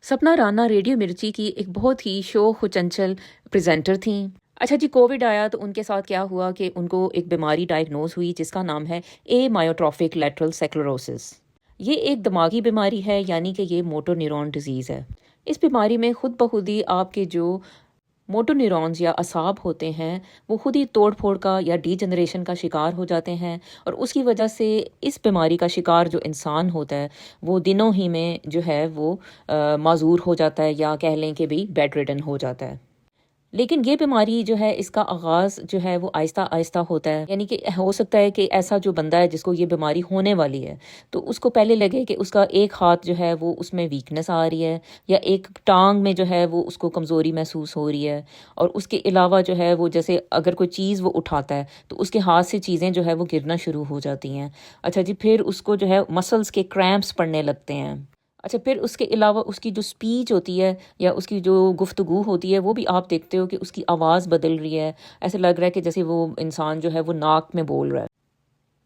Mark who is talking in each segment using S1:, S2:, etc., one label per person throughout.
S1: सपना राना रेडियो मिर्ची की एक बहुत ही शोख व चंचल प्रेजेंटर थीं। अच्छा जी, कोविड आया तो उनके साथ क्या हुआ कि उनको एक बीमारी डायग्नोज हुई जिसका नाम है मायोट्रोफिक लेटरल स्क्लेरोसिस। ये एक दिमागी बीमारी है, यानी कि ये मोटर न्यूरॉन डिजीज़ है। इस बीमारी में खुद ब खुद ही आपके जो मोटर न्यूरॉन्स या असाब होते हैं वो खुद ही तोड़ फोड़ का या डीजनरेशन का शिकार हो जाते हैं, और उसकी वजह से इस बीमारी का शिकार जो इंसान होता है वो दिनों ही में जो है वो माजूर हो जाता है, या कह लें कि भी बेड रिडन हो जाता है। लेकिन ये बीमारी जो है इसका आगाज़ जो है वो आहिस्ता आहिस्ता होता है, यानी कि हो सकता है कि ऐसा जो बंदा है जिसको ये बीमारी होने वाली है तो उसको पहले लगे कि उसका एक हाथ जो है वो उसमें वीकनेस आ रही है, या एक टांग में जो है वो उसको कमज़ोरी महसूस हो रही है, और उसके अलावा जो है वो जैसे अगर कोई चीज़ वो उठाता है तो उसके हाथ से चीज़ें जो है वो गिरना शुरू हो जाती हैं। अच्छा जी, फिर उसको जो है मसल्स के क्रैम्प्स पड़ने लगते हैं। अच्छा, फिर उसके अलावा उसकी जो स्पीच होती है या उसकी जो गुफ्तगू होती है वो भी आप देखते हो कि उसकी आवाज़ बदल रही है। ऐसे लग रहा है कि जैसे वो इंसान जो है वो नाक में बोल रहा है।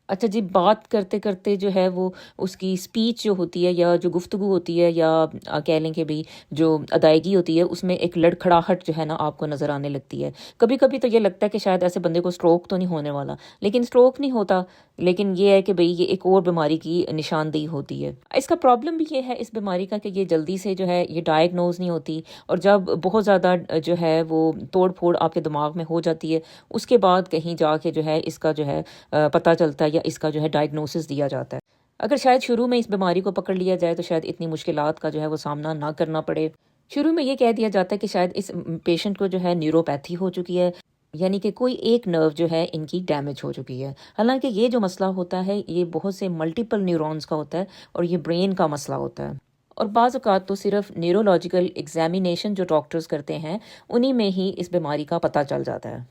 S1: अच्छा जी, बात करते करते जो है वो उसकी स्पीच जो होती है या जो गुफ्तगू होती है या कह लें कि भाई जो अदायगी होती है उसमें एक लड़खड़ाहट जो है ना आपको नज़र आने लगती है। कभी कभी तो ये लगता है कि शायद ऐसे बंदे को स्ट्रोक तो नहीं होने वाला, लेकिन स्ट्रोक नहीं होता। लेकिन ये है कि भाई ये एक और बीमारी की निशानदेही होती है। इसका प्रॉब्लम भी ये है इस बीमारी का कि ये जल्दी से जो है ये डायग्नोज नहीं होती, और जब बहुत ज़्यादा जो है वो तोड़ फोड़ आपके दिमाग में हो जाती है उसके बाद कहीं जाके जो है इसका जो है पता चलता है या इसका जो है डायग्नोसिस दिया जाता है। अगर शायद शुरू में इस बीमारी को पकड़ लिया जाए तो शायद इतनी मुश्किलात का जो है वो सामना ना करना पड़े। शुरू में ये कह दिया जाता है कि शायद इस पेशेंट को जो है न्यूरोपैथी हो चुकी है, यानी कि कोई एक नर्व जो है इनकी डैमेज हो चुकी है। हालांकि ये जो मसला होता है ये बहुत से मल्टीपल न्यूरॉन्स का होता है और ये ब्रेन का मसला होता है। और बाज़ औक़ात तो सिर्फ न्यूरोलॉजिकल एग्जामिनेशन जो डॉक्टर्स करते हैं उन्हीं में ही इस बीमारी का पता चल जाता है।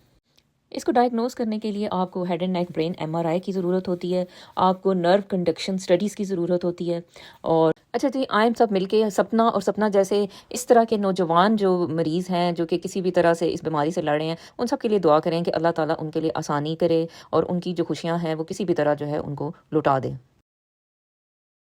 S1: इसको डायग्नोस करने के लिए आपको head and neck brain MRI की ज़रूरत होती है, आपको नर्व कंडक्शन स्टडीज़ की ज़रूरत होती है। और अच्छा जी, आए सब मिलके सपना और सपना जैसे इस तरह के नौजवान जो मरीज़ हैं जो कि किसी भी तरह से इस बीमारी से लड़ रहे हैं, उन सब के लिए दुआ करें कि अल्लाह ताला उनके लिए आसानी करे और उनकी जो खुशियाँ हैं वो किसी भी तरह जो है उनको लुटा दे।